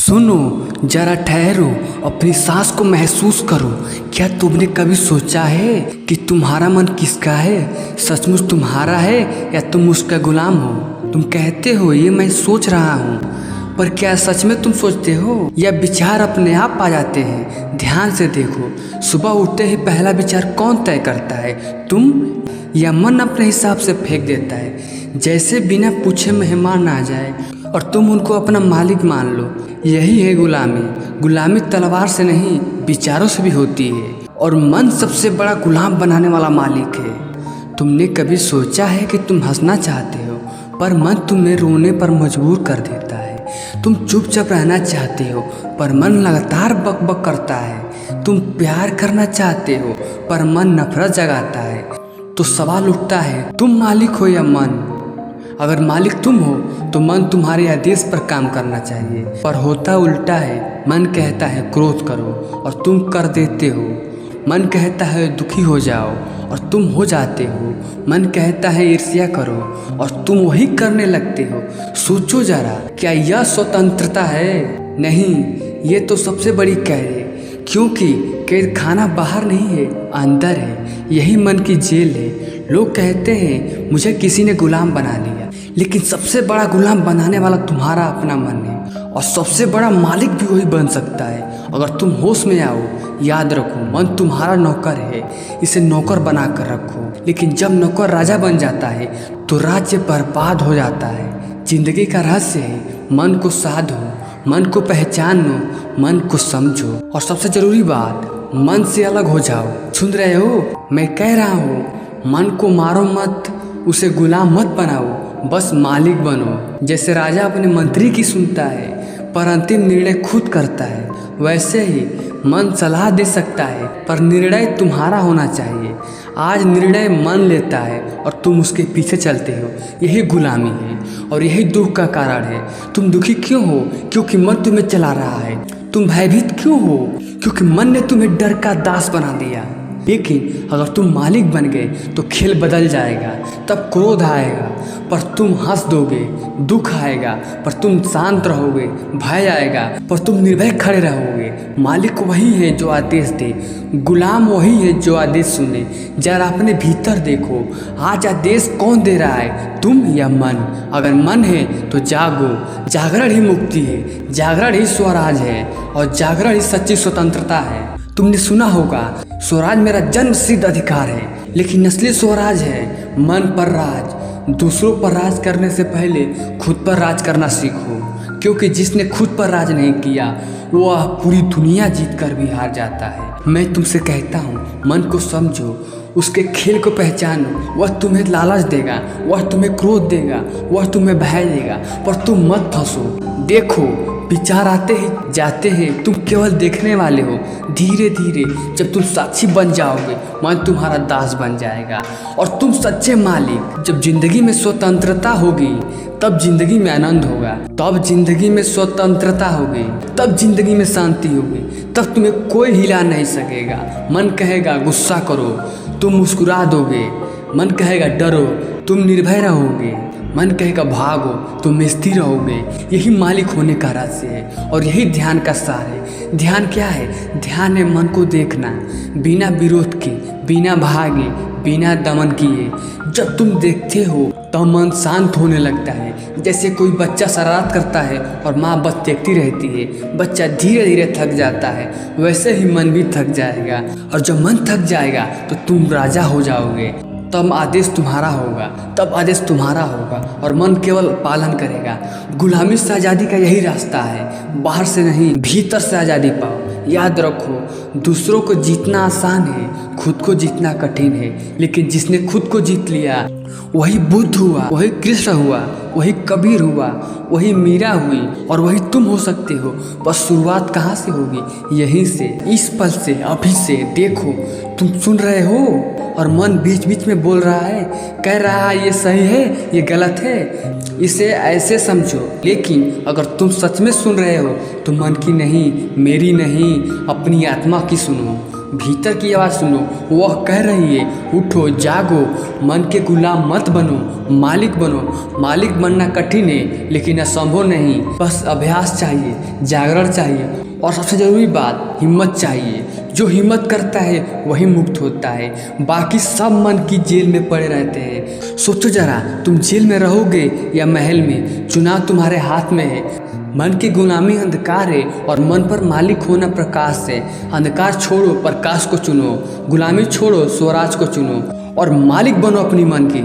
सुनो, जरा ठहरो, अपनी सांस को महसूस करो। क्या तुमने कभी सोचा है कि तुम्हारा मन किसका है? सचमुच तुम्हारा है या तुम उसका गुलाम हो? तुम कहते हो ये मैं सोच रहा हूँ, पर क्या सच में तुम सोचते हो या विचार अपने आप आ जाते हैं? ध्यान से देखो, सुबह उठते ही पहला विचार कौन तय करता है, तुम या मन अपने हिसाब से फेंक देता है? जैसे बिना पूछे मेहमान आ जाए और तुम उनको अपना मालिक मान लो। यही है गुलामी। गुलामी तलवार से नहीं, विचारों से भी होती है, और मन सबसे बड़ा गुलाम बनाने वाला मालिक है। तुमने कभी सोचा है कि तुम हंसना चाहते हो, पर मन तुम्हें रोने पर मजबूर कर देता है। तुम चुपचाप रहना चाहते हो, पर मन लगातार बकबक करता है। तुम प्यार करना चाहते हो, पर मन नफरत जगाता है। तो सवाल उठता है, तुम मालिक हो या मन? अगर मालिक तुम हो तो मन तुम्हारे आदेश पर काम करना चाहिए, पर होता उल्टा है। मन कहता है क्रोध करो और तुम कर देते हो। मन कहता है दुखी हो जाओ और तुम हो जाते हो। मन कहता है ईर्ष्या करो और तुम वही करने लगते हो। सोचो जरा, क्या यह स्वतंत्रता है? नहीं, ये तो सबसे बड़ी कैद है, क्योंकि कैद खाना बाहर नहीं है, अंदर है। यही मन की जेल है। लोग कहते हैं मुझे किसी ने गुलाम बना लिया, लेकिन सबसे बड़ा गुलाम बनाने वाला तुम्हारा अपना मन है, और सबसे बड़ा मालिक भी वही बन सकता है अगर तुम होश में आओ। याद रखो, मन तुम्हारा नौकर है, इसे नौकर बना कर रखो। लेकिन जब नौकर राजा बन जाता है तो राज्य बर्बाद हो जाता है। जिंदगी का रहस्य है, मन को साधो, मन को पहचानो, मन को समझो, और सबसे जरूरी बात, मन से अलग हो जाओ। सुन रहे हो? मैं कह रहा हूँ, मन को मारो मत, उसे गुलाम मत बनाओ, बस मालिक बनो। जैसे राजा अपने मंत्री की सुनता है, पर अंतिम निर्णय खुद करता है, वैसे ही मन सलाह दे सकता है, पर निर्णय तुम्हारा होना चाहिए। आज निर्णय मन लेता है और तुम उसके पीछे चलते हो। यही गुलामी है और यही दुख का कारण है। तुम दुखी क्यों हो? क्योंकि मन तुम्हें चला रहा है। तुम भयभीत क्यों हो? क्योंकि मन ने तुम्हें डर का दास बना दिया। लेकिन अगर तुम मालिक बन गए तो खेल बदल जाएगा। तब क्रोध आएगा पर तुम हंस दोगे, दुख आएगा पर तुम शांत रहोगे, भय आएगा पर तुम निर्भय खड़े रहोगे। मालिक वही है जो आदेश दे, गुलाम वही है जो आदेश सुने। जरा अपने भीतर देखो, आज आदेश कौन दे रहा है, तुम या मन? अगर मन है तो जागो। जागरण ही मुक्ति है, जागरण ही स्वराज है, और जागरण ही सच्ची स्वतंत्रता है। तुमने सुना होगा, स्वराज मेरा जन्म सिद्ध अधिकार है, लेकिन नस्ली स्वराज है मन पर राज। दूसरों पर राज करने से पहले खुद पर राज करना सीखो, क्योंकि जिसने खुद पर राज नहीं किया वह पूरी दुनिया जीत कर भी हार जाता है। मैं तुमसे कहता हूँ, मन को समझो, उसके खेल को पहचानो। वह तुम्हें लालच देगा, वह तुम्हें क्रोध देगा, वह तुम्हें भय देगा, पर तुम मत फंसो। देखो, विचार आते ही जाते हैं, तुम केवल देखने वाले हो। धीरे धीरे जब तुम साक्षी बन जाओगे, मन तुम्हारा दास बन जाएगा और तुम सच्चे मालिक। जब जिंदगी में स्वतंत्रता होगी तब जिंदगी में आनंद होगा, तब जिंदगी में स्वतंत्रता होगी, तब जिंदगी में शांति होगी, तब तुम्हें कोई हिला नहीं सकेगा। मन कहेगा गुस्सा करो, तुम मुस्कुरा दोगे। मन कहेगा डरो, तुम निर्भय रहोगे। मन कहेगा भागो, तुम स्थिर रहोगे। यही मालिक होने का रहस्य है, और यही ध्यान का सार है। ध्यान क्या है? ध्यान है मन को देखना, बिना विरोध के, बिना भागे, बिना दमन किए। जब तुम देखते हो तो मन शांत होने लगता है। जैसे कोई बच्चा शरारत करता है और माँ बस देखती रहती है, बच्चा धीरे धीरे थक जाता है, वैसे ही मन भी थक जाएगा। और जब मन थक जाएगा तो तुम राजा हो जाओगे। तब आदेश तुम्हारा होगा, तब आदेश तुम्हारा होगा, और मन केवल पालन करेगा। गुलामी से आज़ादी का यही रास्ता है, बाहर से नहीं, भीतर से आज़ादी पाओ। याद रखो, दूसरों को जीतना आसान है, खुद को जीतना कठिन है। लेकिन जिसने खुद को जीत लिया वही बुद्ध हुआ, वही कृष्ण हुआ, वही कबीर हुआ, वही मीरा हुई, और वही तुम हो सकते हो। बस शुरुआत कहाँ से होगी? यहीं से, इस पल से, अभी से। देखो, तुम सुन रहे हो और मन बीच बीच में बोल रहा है, कह रहा है ये सही है, ये गलत है, इसे ऐसे समझो। लेकिन अगर तुम सच में सुन रहे हो तो मन की नहीं, मेरी नहीं, अपनी आत्मा की सुनो। भीतर की आवाज़ सुनो, वह कह रही है उठो जागो, मन के गुलाम मत बनो, मालिक बनो। मालिक बनना कठिन है लेकिन असंभव नहीं, बस अभ्यास चाहिए, जागरण चाहिए और सबसे ज़रूरी बात हिम्मत चाहिए। जो हिम्मत करता है वही मुक्त होता है, बाकी सब मन की जेल में पड़े रहते हैं। सोचो जरा, तुम जेल में रहोगे या महल में, चुनाव तुम्हारे हाथ में है। मन की गुलामी अंधकार है और मन पर मालिक होना प्रकाश है। अंधकार छोड़ो, प्रकाश को चुनो, गुलामी छोड़ो, स्वराज को चुनो और मालिक बनो अपनी मन की।